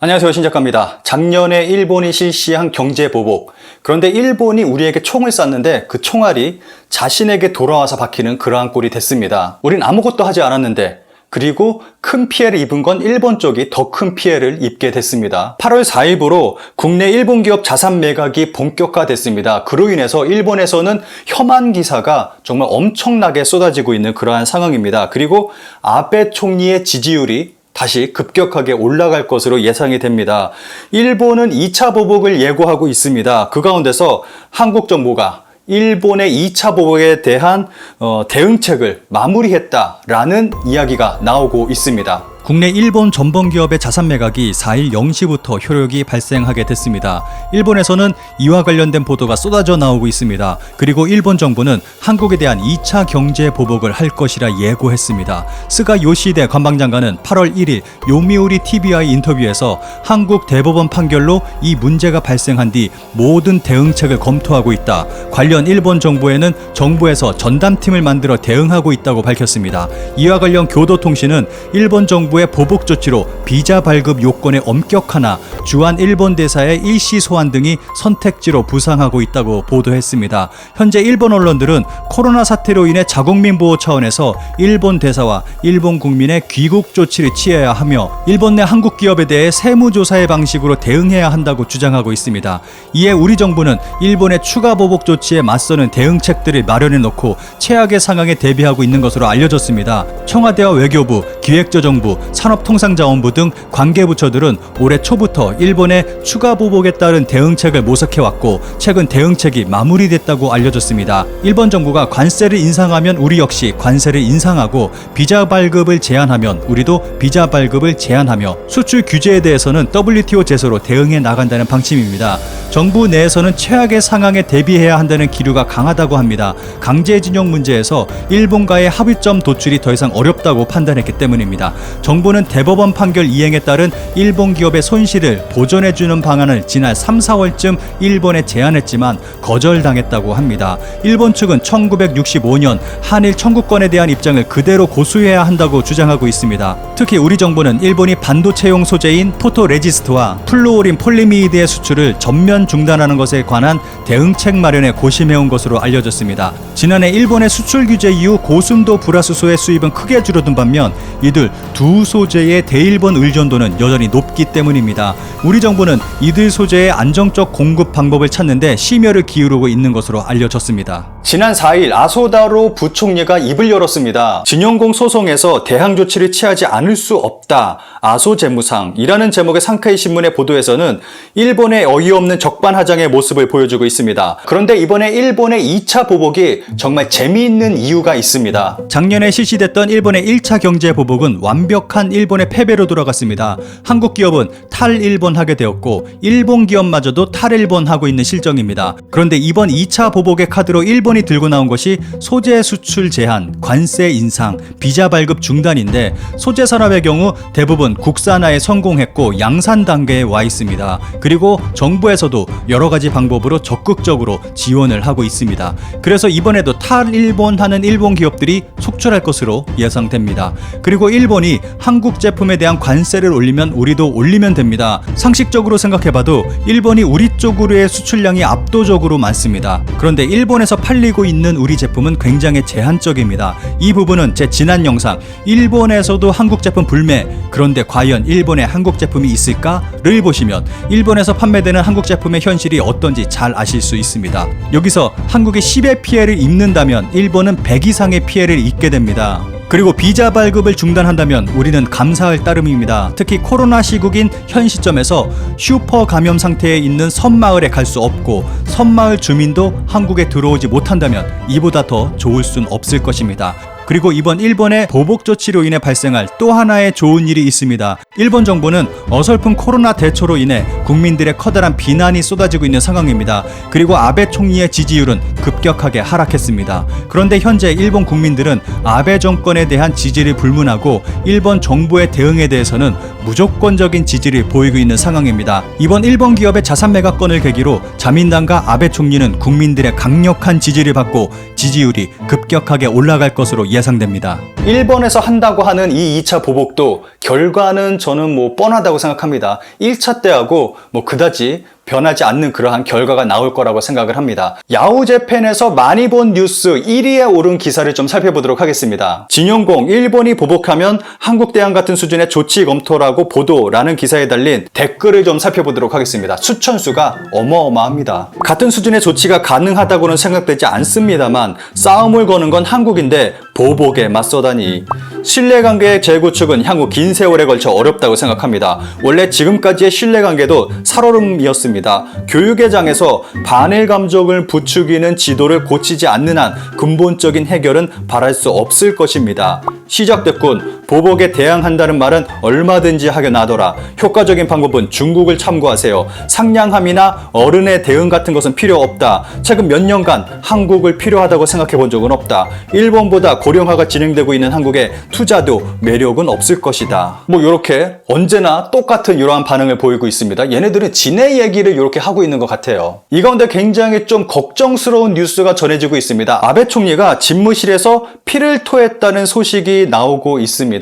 안녕하세요, 신작가입니다. 작년에 일본이 실시한 경제보복. 그런데 일본이 우리에게 총을 쐈는데 그 총알이 자신에게 돌아와서 박히는 그러한 꼴이 됐습니다. 우린 아무것도 하지 않았는데, 그리고 큰 피해를 입은 건 일본 쪽이 더 큰 피해를 입게 됐습니다. 8월 4일부로 국내 일본 기업 자산 매각이 본격화됐습니다. 그로 인해서 일본에서는 혐한 기사가 정말 엄청나게 쏟아지고 있는 그러한 상황입니다. 그리고 아베 총리의 지지율이 다시 급격하게 올라갈 것으로 예상이 됩니다. 일본은 2차 보복을 예고하고 있습니다. 그 가운데서 한국 정부가 일본의 2차 보복에 대한 대응책을 마무리했다라는 이야기가 나오고 있습니다. 국내 일본 전범기업의 자산 매각이 4일 0시부터 효력이 발생하게 됐습니다. 일본에서는 이와 관련된 보도가 쏟아져 나오고 있습니다. 그리고 일본 정부는 한국에 대한 2차 경제 보복을 할 것이라 예고했습니다. 스가 요시히데 관방장관은 8월 1일 요미우리 TV와의 인터뷰에서 한국 대법원 판결로 이 문제가 발생한 뒤 모든 대응책을 검토하고 있다. 관련 일본 정부에는 정부에서 전담팀을 만들어 대응하고 있다고 밝혔습니다. 이와 관련 교도통신은 일본 정부의 보복 조치로 비자 발급 요건의 엄격화나 주한 일본 대사의 일시 소환 등이 선택지로 부상하고 있다고 보도했습니다. 현재 일본 언론들은 코로나 사태로 인해 자국민 보호 차원에서 일본 대사와 일본 국민의 귀국 조치를 취해야 하며 일본 내 한국 기업에 대해 세무조사의 방식으로 대응해야 한다고 주장하고 있습니다. 이에 우리 정부는 일본의 추가 보복 조치에 맞서는 대응책들을 마련해 놓고 최악의 상황에 대비하고 있는 것으로 알려졌습니다. 청와대와 외교부, 기획재정부, 산업통상자원부 등 관계부처들은 올해 초부터 일본의 추가 보복에 따른 대응책을 모색해왔고 최근 대응책이 마무리됐다고 알려졌습니다. 일본 정부가 관세를 인상하면 우리 역시 관세를 인상하고 비자 발급을 제한하면 우리도 비자 발급을 제한하며 수출 규제에 대해서는 WTO 제소로 대응해 나간다는 방침입니다. 정부 내에서는 최악의 상황에 대비해야 한다는 기류가 강하다고 합니다. 강제징용 문제에서 일본과의 합의점 도출이 더 이상 어렵다고 판단했기 때문입니다. 정부는 대법원 판결 이행에 따른 일본 기업의 손실을 보전해주는 방안을 지난 3, 4월쯤 일본에 제안했지만 거절당했다고 합니다. 일본 측은 1965년 한일 청구권에 대한 입장을 그대로 고수해야 한다고 주장하고 있습니다. 특히 우리 정부는 일본이 반도체용 소재인 포토레지스트와 플루오린 폴리미드의 수출을 전면 중단하는 것에 관한 대응책 마련에 고심해온 것으로 알려졌습니다. 지난해 일본의 수출 규제 이후 고순도 불화수소의 수입은 크게 줄어든 반면 이들 두 소재의 대일본 의존도는 여전히 높기 때문입니다. 우리 정부는 이들 소재의 안정적 공급 방법을 찾는데 심혈을 기울이고 있는 것으로 알려졌습니다. 지난 4일 아소다로 부총리가 입을 열었습니다. 진영공 소송에서 대항 조치를 취하지 않을 수 없다. 아소재무상이라는 제목의 상카이 신문의 보도에서는 일본의 어이없는 적반하장의 모습을 보여주고 있습니다. 그런데 이번에 일본의 2차 보복이 정말 재미있는 이유가 있습니다. 작년에 실시됐던 일본의 1차 경제 보복은 완벽한 일본의 패배로 돌아갔습니다. 한국 기업은 탈일본하게 되었고 일본 기업마저도 탈일본하고 있는 실정입니다. 그런데 이번 2차 보복의 카드로 일본이 들고 나온 것이 소재 수출 제한, 관세 인상, 비자 발급 중단인데 소재 산업의 경우 대부분 국산화에 성공했고 양산 단계에 와 있습니다. 그리고 정부에서도 여러 가지 방법으로 적극적으로 지원을 하고 있습니다. 그래서 이번에도 탈일본하는 일본 기업들이 속출할 것으로 예상됩니다. 그리고 일본이 한국 제품에 대한 관세를 올리면 우리도 올리면 됩니다. 상식적으로 생각해봐도 일본이 우리 쪽으로의 수출량이 압도적으로 많습니다. 그런데 일본에서 팔리고 있는 우리 제품은 굉장히 제한적입니다. 이 부분은 제 지난 영상 일본에서도 한국 제품 불매, 그런데 과연 일본에 한국 제품이 있을까를 보시면 일본에서 판매되는 한국 제품의 현실이 어떤지 잘 아실 수 있습니다. 여기서 한국이 10의 피해를 입는다면 일본은 100 이상의 피해를 입게 됩니다. 그리고 비자 발급을 중단한다면 우리는 감사할 따름입니다. 특히 코로나 시국인 현 시점에서 슈퍼 감염 상태에 있는 섬마을에 갈 수 없고 섬마을 주민도 한국에 들어오지 못한다면 이보다 더 좋을 순 없을 것입니다. 그리고 이번 일본의 보복 조치로 인해 발생할 또 하나의 좋은 일이 있습니다. 일본 정부는 어설픈 코로나 대처로 인해 국민들의 커다란 비난이 쏟아지고 있는 상황입니다. 그리고 아베 총리의 지지율은 급격하게 하락했습니다. 그런데 현재 일본 국민들은 아베 정권에 대한 지지를 불문하고 일본 정부의 대응에 대해서는 무조건적인 지지를 보이고 있는 상황입니다. 이번 일본 기업의 자산 매각건을 계기로 자민당과 아베 총리는 국민들의 강력한 지지를 받고 지지율이 급격하게 올라갈 것으로 예상됩니다. 일본에서 한다고 하는 이 2차 보복도 결과는 저는 뻔하다고 생각합니다. 1차 때하고 그다지 변하지 않는 그러한 결과가 나올 거라고 생각을 합니다. 야후재팬에서 많이 본 뉴스 1위에 오른 기사를 좀 살펴보도록 하겠습니다. 진용공, 일본이 보복하면 한국 대항 같은 수준의 조치 검토라고 보도라는 기사에 달린 댓글을 좀 살펴보도록 하겠습니다. 수천수가 어마어마합니다. 같은 수준의 조치가 가능하다고는 생각되지 않습니다만 싸움을 거는 건 한국인데 보복에 맞서다니. 신뢰관계의 재구축은 향후 긴 세월에 걸쳐 어렵다고 생각합니다. 원래 지금까지의 신뢰관계도 살얼음이었습니다. 교육의 장에서 반일 감정을 부추기는 지도를 고치지 않는 한 근본적인 해결은 바랄 수 없을 것입니다. 시작됐군. 보복에 대항한다는 말은 얼마든지 하게 놔둬라. 효과적인 방법은 중국을 참고하세요. 상냥함이나 어른의 대응 같은 것은 필요 없다. 최근 몇 년간 한국을 필요하다고 생각해 본 적은 없다. 일본보다 고령화가 진행되고 있는 한국에 투자도 매력은 없을 것이다. 이렇게 언제나 똑같은 이러한 반응을 보이고 있습니다. 얘네들은 지네 얘기를 이렇게 하고 있는 것 같아요. 이 가운데 굉장히 좀 걱정스러운 뉴스가 전해지고 있습니다. 아베 총리가 집무실에서 피를 토했다는 소식이 나오고 있습니다.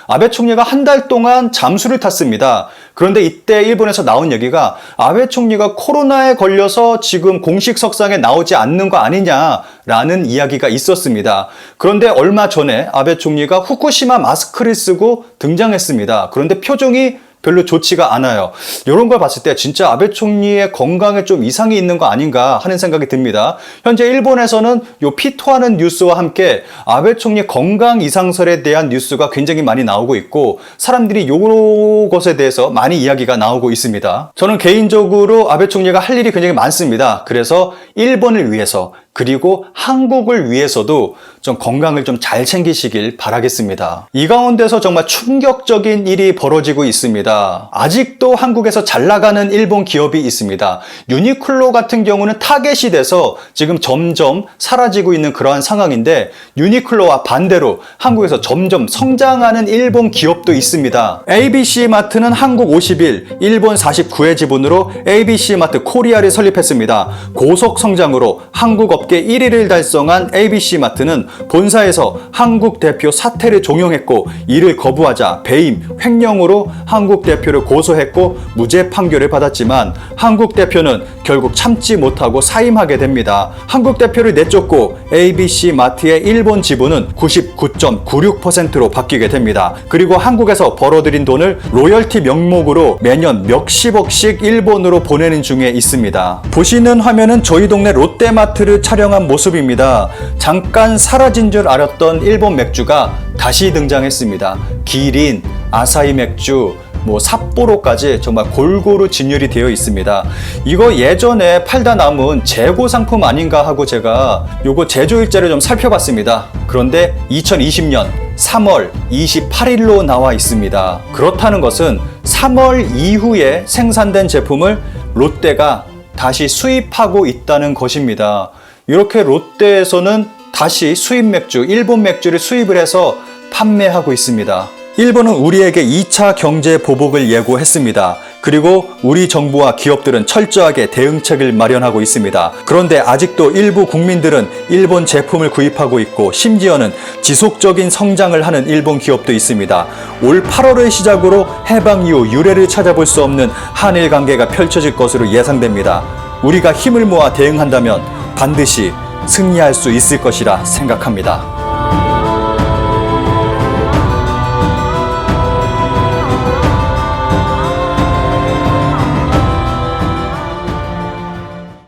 아베 총리가 한 달 동안 잠수를 탔습니다. 그런데 이때 일본에서 나온 얘기가 아베 총리가 코로나에 걸려서 지금 공식 석상에 나오지 않는 거 아니냐라는 이야기가 있었습니다. 그런데 얼마 전에 아베 총리가 후쿠시마 마스크를 쓰고 등장했습니다. 그런데 표정이 별로 좋지가 않아요. 이런 걸 봤을 때 진짜 아베 총리의 건강에 좀 이상이 있는 거 아닌가 하는 생각이 듭니다. 현재 일본에서는 요 피토하는 뉴스와 함께 아베 총리 건강 이상설에 대한 뉴스가 굉장히 많이 나오고 있고 사람들이 요것에 대해서 많이 이야기가 나오고 있습니다. 저는 개인적으로 아베 총리가 할 일이 굉장히 많습니다. 그래서 일본을 위해서 그리고 한국을 위해서도 좀 건강을 좀 잘 챙기시길 바라겠습니다. 이 가운데서 정말 충격적인 일이 벌어지고 있습니다. 아직도 한국에서 잘 나가는 일본 기업이 있습니다. 유니클로 같은 경우는 타겟이 돼서 지금 점점 사라지고 있는 그러한 상황인데 유니클로와 반대로 한국에서 점점 성장하는 일본 기업도 있습니다. ABC마트는 한국 51, 일본 49의 지분으로 ABC마트 코리아를 설립했습니다. 고속 성장으로 한국 업계 1위를 달성한 ABC마트는 본사에서 한국 대표 사퇴를 종용했고 이를 거부하자 배임, 횡령으로 한국 대표를 고소했고 무죄 판결을 받았지만 한국 대표는 결국 참지 못하고 사임하게 됩니다. 한국 대표를 내쫓고 ABC마트의 일본 지분은 99.96%로 바뀌게 됩니다. 그리고 한국에서 벌어들인 돈을 로열티 명목으로 매년 몇십억씩 일본으로 보내는 중에 있습니다. 보시는 화면은 저희 동네 롯데마트를 촬영한 모습입니다. 잠깐 사라진 줄 알았던 일본 맥주가 다시 등장했습니다. 기린, 아사히 맥주, 삿포로까지 정말 골고루 진열이 되어 있습니다. 이거 예전에 팔다 남은 재고 상품 아닌가 하고 제가 요거 제조일자를 좀 살펴봤습니다. 그런데 2020년 3월 28일로 나와 있습니다. 그렇다는 것은 3월 이후에 생산된 제품을 롯데가 다시 수입하고 있다는 것입니다. 이렇게 롯데에서는 다시 수입 맥주, 일본 맥주를 수입을 해서 판매하고 있습니다. 일본은 우리에게 2차 경제 보복을 예고했습니다. 그리고 우리 정부와 기업들은 철저하게 대응책을 마련하고 있습니다. 그런데 아직도 일부 국민들은 일본 제품을 구입하고 있고 심지어는 지속적인 성장을 하는 일본 기업도 있습니다. 올 8월을 시작으로 해방 이후 유례를 찾아볼 수 없는 한일 관계가 펼쳐질 것으로 예상됩니다. 우리가 힘을 모아 대응한다면 반드시 승리할 수 있을 것이라 생각합니다.